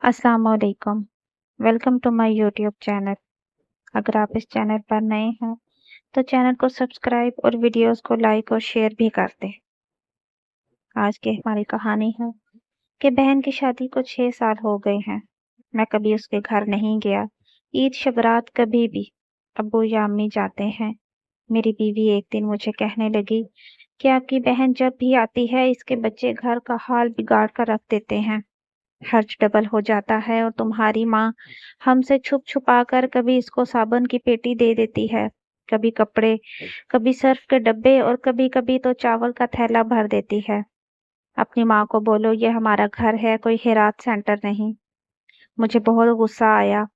अस्सलाम वालेकुम। Welcome to my YouTube channel. अगर आप इस चैनल पर नए हैं तो चैनल को सब्सक्राइब और वीडियोस को लाइक और शेयर भी कर दें। आज की हमारी कहानी है कि बहन की शादी को 6 साल हो गए हैं। मैं कभी उसके घर नहीं गया। ईद शबरात कभी भी अब्बू या अम्मी जाते हैं। मेरी बीवी एक दिन मुझे कहने लगी कि आपकी बहन जब भी आती है इसके बच्चे घर का हाल बिगाड़ कर रख देते हैं। खर्च डबल हो जाता है और तुम्हारी माँ हमसे छुप छुपा कर कभी इसको साबुन की पेटी दे देती है, कभी कपड़े, कभी सर्फ के डब्बे और कभी कभी तो चावल का थैला भर देती है। अपनी माँ को बोलो ये हमारा घर है, कोई हेरात सेंटर नहीं। मुझे बहुत गुस्सा आया।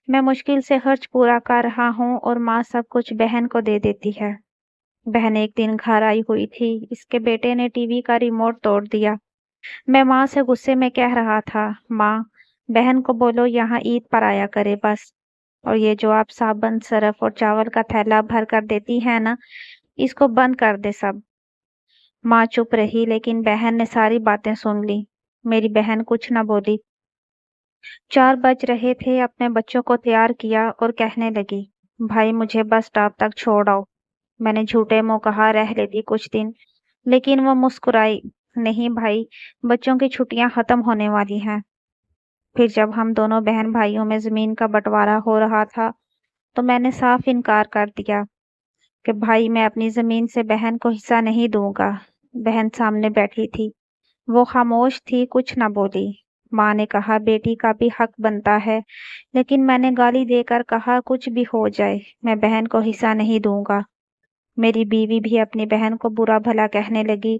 मैं मुश्किल से खर्च पूरा कर रहा हूँ और माँ सब कुछ बहन को दे देती है। बहन एक दिन घर आई हुई थी, इसके बेटे ने टीवी का रिमोट तोड़ दिया। मैं माँ से गुस्से में कह रहा था, माँ बहन को बोलो यहाँ ईद पर आया करे बस। और ये जो आप साबुन सरफ और चावल का थैला भर कर देती है ना, इसको बंद कर दे सब। माँ चुप रही लेकिन बहन ने सारी बातें सुन ली। मेरी बहन कुछ न बोली। 4 बज रहे थे, अपने बच्चों को तैयार किया और कहने लगी, भाई मुझे बस स्टॉप तक छोड़ आओ। मैंने झूठे मुंह कहा रह लेती कुछ दिन, लेकिन वो मुस्कुराई, नहीं भाई, बच्चों की छुट्टियां खत्म होने वाली हैं। फिर जब हम दोनों बहन भाइयों में जमीन का बंटवारा हो रहा था तो मैंने साफ इनकार कर दिया कि भाई मैं अपनी जमीन से बहन को हिस्सा नहीं दूंगा। बहन सामने बैठी थी, वो खामोश थी, कुछ ना बोली। माँ ने कहा बेटी का भी हक बनता है, लेकिन मैंने गाली देकर कहा कुछ भी हो जाए मैं बहन को हिस्सा नहीं दूंगा। मेरी बीवी भी अपनी बहन को बुरा भला कहने लगी।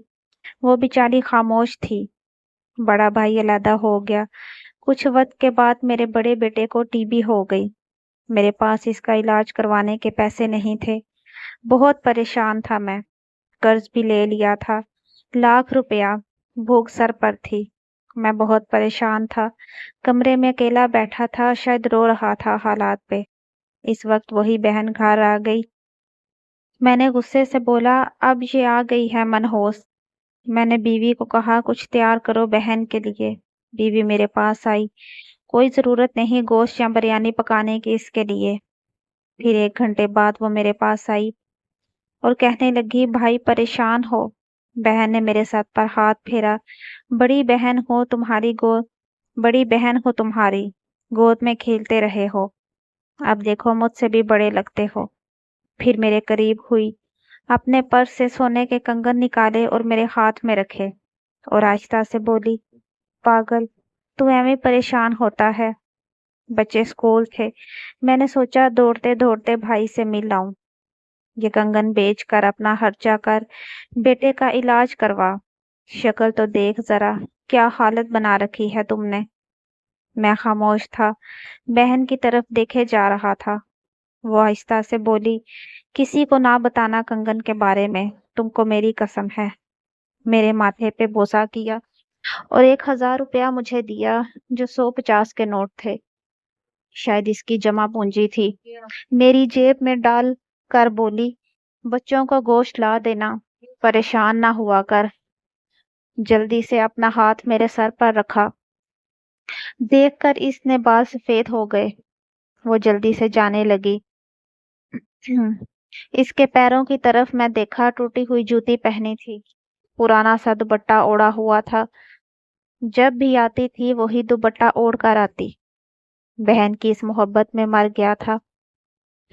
वो बेचारी खामोश थी। बड़ा भाई अलहदा हो गया। कुछ वक्त के बाद मेरे बड़े बेटे को टीबी हो गई। मेरे पास इसका इलाज करवाने के पैसे नहीं थे। बहुत परेशान था मैं। कर्ज भी ले लिया था, लाख रुपया। भूख सर पर थी। मैं बहुत परेशान था। कमरे में अकेला बैठा था, शायद रो रहा था हालात पे। इस वक्त वही बहन घर आ गई। मैंने गुस्से से बोला, अब ये आ गई है मनहूस। मैंने बीवी को कहा कुछ तैयार करो बहन के लिए। बीवी मेरे पास आई, कोई ज़रूरत नहीं गोश्त या बिरयानी पकाने की इसके लिए। फिर 1 घंटे बाद वो मेरे पास आई और कहने लगी भाई परेशान हो। बहन ने मेरे सर पर हाथ फेरा। बड़ी बहन हो तुम्हारी गोद बड़ी बहन हो तुम्हारी, गोद में खेलते रहे हो, अब देखो मुझसे भी बड़े लगते हो। फिर मेरे करीब हुई, अपने पर्स से सोने के कंगन निकाले और मेरे हाथ में रखे और आहिस्ता से बोली, पागल, तू ऐਵੇਂ परेशान होता है। बच्चे स्कूल थे। मैंने सोचा दौड़ते दौड़ते भाई से मिल आऊं। ये कंगन बेच कर अपना खर्चा कर, बेटे का इलाज करवा। शक्ल तो देख जरा, क्या हालत बना रखी है तुमने। मैं खामोश था, बहन की तरफ देखे जा रहा था। वो आहिस्ता से बोली, किसी को ना बताना कंगन के बारे में, तुमको मेरी कसम है। मेरे माथे पे बोसा किया और 1,000 रुपया मुझे दिया, जो 150 के नोट थे। शायद इसकी जमा पूंजी थी। मेरी जेब में डाल कर बोली, बच्चों को गोश्त ला देना, परेशान ना हुआ कर। जल्दी से अपना हाथ मेरे सर पर रखा। देखकर इसने बाल सफेद हो गए। वो जल्दी से जाने लगी। इसके पैरों की तरफ मैं देखा, टूटी हुई जूती पहनी थी, पुराना सा दुपट्टा ओढ़ा हुआ था। जब भी आती थी वही दुपट्टा ओढ़ कर आती। बहन की इस मोहब्बत में मर गया था।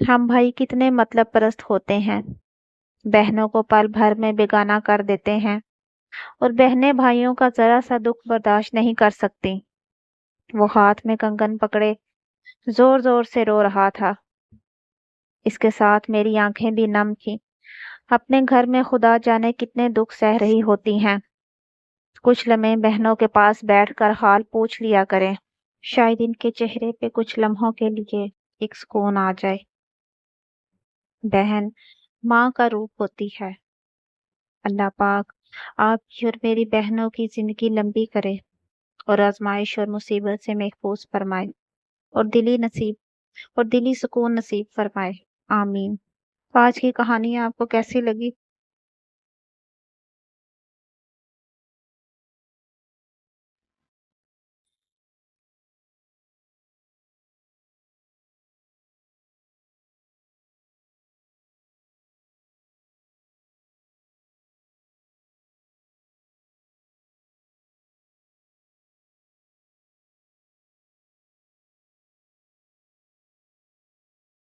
हम भाई कितने मतलब परस्त होते हैं, बहनों को पल भर में बेगाना कर देते हैं और बहनें भाइयों का जरा सा दुख बर्दाश्त नहीं कर सकती। वो हाथ में कंगन पकड़े जोर जोर से रो रहा था। इसके साथ मेरी आंखें भी नम थीं। अपने घर में खुदा जाने कितने दुख सह रही होती हैं। कुछ लम्हे बहनों के पास बैठकर हाल पूछ लिया करें, शायद इनके चेहरे पे कुछ लम्हों के लिए एक सुकून आ जाए। बहन माँ का रूप होती है। अल्लाह पाक आपकी और मेरी बहनों की जिंदगी लंबी करे और आजमाइश और मुसीबत से महफूज फरमाए और दिली सुकून नसीब फरमाए। आमीन। आज की कहानी आपको कैसी लगी?